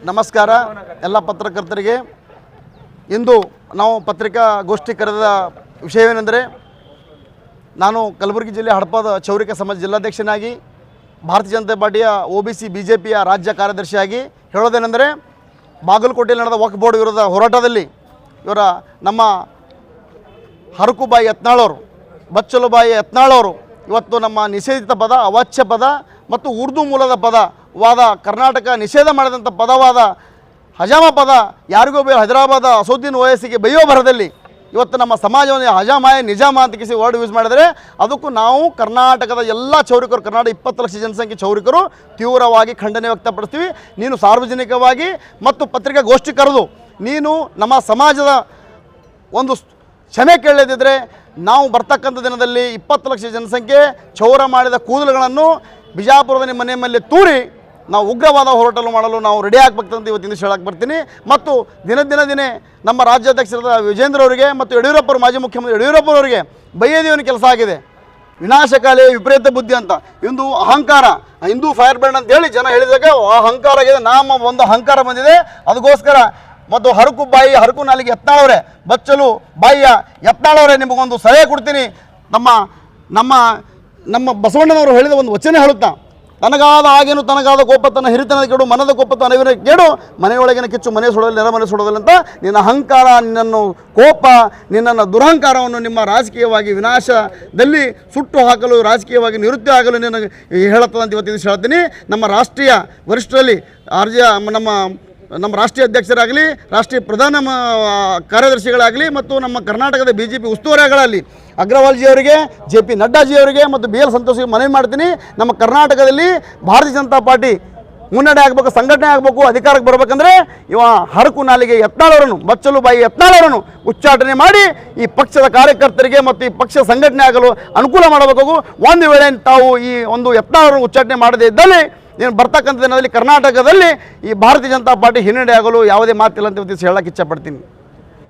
ನಮಸ್ಕಾರ ಎಲ್ಲ ಪತ್ರಕರ್ತರಿಗೆ. ಇಂದು ನಾವು ಪತ್ರಿಕಾಗೋಷ್ಠಿ ಕರೆದ ವಿಷಯವೇನೆಂದರೆ, ನಾನು ಕಲಬುರಗಿ ಜಿಲ್ಲೆ ಹಡಪದ ಚೌರಿಕ ಸಮಾಜ ಜಿಲ್ಲಾಧ್ಯಕ್ಷನಾಗಿ ಭಾರತೀಯ ಜನತಾ ಪಾರ್ಟಿಯ OBC BJPಯ ರಾಜ್ಯ ಕಾರ್ಯದರ್ಶಿಯಾಗಿ ಹೇಳೋದೇನೆಂದರೆ, ಬಾಗಲಕೋಟೆಯಲ್ಲಿ ನಡೆದ ವಕ್ಫ್ ಬೋರ್ಡ್ ವಿರುದ್ಧ ಹೋರಾಟದಲ್ಲಿ ನಮ್ಮ ಹರಕುಬಾಯಿ ಯತ್ನಾಳವರು, ಬಚ್ಚಲುಬಾಯಿ ಯತ್ನಾಳವರು ಇವತ್ತು ನಮ್ಮ ನಿಷೇಧಿತ ಪದ, ಅವಾಚ್ಯ ಪದ ಮತ್ತು ಉರ್ದು ಮೂಲದ ಪದವಾದ ಕರ್ನಾಟಕ ನಿಷೇಧ ಮಾಡಿದಂಥ ಪದವಾದ ಹಜಾಮ ಪದ ಯಾರಿಗೂ ಹೈದರಾಬಾದ ಅಸೌದ್ದೀನ್ ಓವೈಸಿಗೆ ಬೈಯೋ ಭರದಲ್ಲಿ ಇವತ್ತು ನಮ್ಮ ಸಮಾಜವನ್ನು ಹಜಾಮಾಯ ನಿಜಾಮ ಅಂತ ಕಿಸಿ ವರ್ಡ್ ಯೂಸ್ ಮಾಡಿದರೆ, ಅದಕ್ಕೂ ನಾವು ಕರ್ನಾಟಕದ ಎಲ್ಲ ಚೌರಿಕರು, ಕರ್ನಾಟಕ 20 ಲಕ್ಷ ಜನಸಂಖ್ಯೆ ಚೌರಿಕರು ತೀವ್ರವಾಗಿ ಖಂಡನೆ ವ್ಯಕ್ತಪಡಿಸ್ತೀವಿ. ನೀನು ಸಾರ್ವಜನಿಕವಾಗಿ ಮತ್ತು ಪತ್ರಿಕಾಗೋಷ್ಠಿ ಕರೆದು ನೀನು ನಮ್ಮ ಸಮಾಜದ ಒಂದು ಕ್ಷಮೆ ಕೇಳದಿದ್ದರೆ, ನಾವು ಬರ್ತಕ್ಕಂಥ ದಿನದಲ್ಲಿ 20 ಲಕ್ಷ ಜನಸಂಖ್ಯೆ ಚೌರ ಮಾಡಿದ ಕೂದಲುಗಳನ್ನು ಬಿಜಾಪುರದ ನಿಮ್ಮ ಮನೆ ಮೇಲೆ ತೂರಿ ನಾವು ಉಗ್ರವಾದ ಹೋರಾಟ ಮಾಡಲು ನಾವು ರೆಡಿ ಆಗಬೇಕಂತ ಇವತ್ತಿನ ದಿವಸ ಹೇಳಕ್ಕೆ ಬರ್ತೀನಿ. ಮತ್ತು ದಿನೇ ನಮ್ಮ ರಾಜ್ಯಾಧ್ಯಕ್ಷರಾದ ವಿಜೇಂದ್ರ ಅವರಿಗೆ ಮತ್ತು ಯಡಿಯೂರಪ್ಪರು, ಮಾಜಿ ಮುಖ್ಯಮಂತ್ರಿ ಯಡಿಯೂರಪ್ಪರವರಿಗೆ ಬೈಯದೇವನ ಕೆಲಸ ಆಗಿದೆ. ವಿನಾಶಕಾಲಿ ವಿಪರೀತ ಬುದ್ಧಿ ಅಂತ ಇಂದು ಅಹಂಕಾರ, ಹಿಂದೂ ಫೈರ್ ಬ್ರ್ಯಾಂಡ್ ಅಂತ ಹೇಳಿ ಜನ ಹೇಳಿದಾಗ ಅಹಂಕಾರ ಆಗಿದೆ. ಒಂದು ಅಹಂಕಾರ ಬಂದಿದೆ. ಅದಕ್ಕೋಸ್ಕರ ಮತ್ತು ಹರಕು ನಾಲಿಗೆ ಯತ್ನಾಳವರೇ, ಬಚ್ಚಲು ಬಾಯಿಯ ಯತ್ನಾಳವರೇ, ನಿಮಗೊಂದು ಸಲಹೆ ಕೊಡ್ತೀನಿ. ನಮ್ಮ ಬಸವಣ್ಣನವರು ಹೇಳಿದ ಒಂದು ವಚನ ಹೇಳುತ್ತಾ, ತನಗಾದ ಆಗೇನು ತನಗಾದ ಕೋಪ ತನ್ನ ಹಿರಿತನದ ಕೆಡು, ಮನದ ಕೋಪ ತನ್ನ ಅರಿವಿನ ಕೇಡು, ಮನೆಯೊಳಗಿನ ಕಿಚ್ಚು ಮನೆ ಸುಡೋದಿಲ್ಲ, ನೆರ ಮನೆ ಸುಡೋದಿಲ್ಲ ಅಂತ. ನಿನ್ನ ಅಹಂಕಾರ, ನಿನ್ನನ್ನು ಕೋಪ, ನಿನ್ನನ್ನು ದುರಹಂಕಾರವನ್ನು ನಿಮ್ಮ ರಾಜಕೀಯವಾಗಿ ವಿನಾಶದಲ್ಲಿ ಸುಟ್ಟು ಹಾಕಲು, ರಾಜಕೀಯವಾಗಿ ನಿವೃತ್ತಿ ಆಗಲು ನಿನಗೆ ಹೇಳುತ್ತದಂತ ಇವತ್ತಿನ ಹೇಳ್ತೀನಿ. ನಮ್ಮ ರಾಷ್ಟ್ರೀಯ ವರಿಷ್ಠರಲ್ಲಿ ನಮ್ಮ ರಾಷ್ಟ್ರೀಯ ಅಧ್ಯಕ್ಷರಾಗಲಿ, ರಾಷ್ಟ್ರೀಯ ಪ್ರಧಾನ ಕಾರ್ಯದರ್ಶಿಗಳಾಗಲಿ ಮತ್ತು ನಮ್ಮ ಕರ್ನಾಟಕದ BJP ಉಸ್ತುವಾರಿಗಳಾಗಲಿ ಅಗ್ರವಾಲ್ಜಿಯವರಿಗೆ, JP ನಡ್ಡಾಜಿಯವರಿಗೆ ಮತ್ತು BL ಸಂತೋಷಿಗೆ ಮನವಿ ಮಾಡ್ತೀನಿ. ನಮ್ಮ ಕರ್ನಾಟಕದಲ್ಲಿ ಭಾರತೀಯ ಜನತಾ ಪಾರ್ಟಿ ಮುನ್ನಡೆ ಆಗಬೇಕು, ಸಂಘಟನೆ ಆಗಬೇಕು, ಅಧಿಕಾರಕ್ಕೆ ಬರಬೇಕಂದ್ರೆ ಇವ ಹರಕು ನಾಲಿಗೆ ಯತ್ನಾಳವರನ್ನು, ಬಚ್ಚಲು ಬಾಯಿ ಯತ್ನಾಳವರನ್ನು ಉಚ್ಚಾಟನೆ ಮಾಡಿ ಈ ಪಕ್ಷದ ಕಾರ್ಯಕರ್ತರಿಗೆ ಮತ್ತು ಈ ಪಕ್ಷ ಸಂಘಟನೆ ಆಗಲು ಅನುಕೂಲ ಮಾಡಬೇಕು. ಒಂದು ವೇಳೆ ತಾವು ಈ ಒಂದು ಯತ್ನಾಳವರನ್ನು ಉಚ್ಚಾಟನೆ ಮಾಡದೇ ಇದ್ದಲ್ಲಿ ನೀನು ಬರ್ತಕ್ಕಂಥ ದಿನದಲ್ಲಿ ಕರ್ನಾಟಕದಲ್ಲಿ ಈ ಭಾರತೀಯ ಜನತಾ ಪಾರ್ಟಿ ಹಿನ್ನಡೆ ಆಗಲು ಯಾವುದೇ ಮಾತಿಲ್ಲ ಅಂತ ಹೇಳಕ್ಕೆ ಇಚ್ಛಪಡ್ತೀನಿ.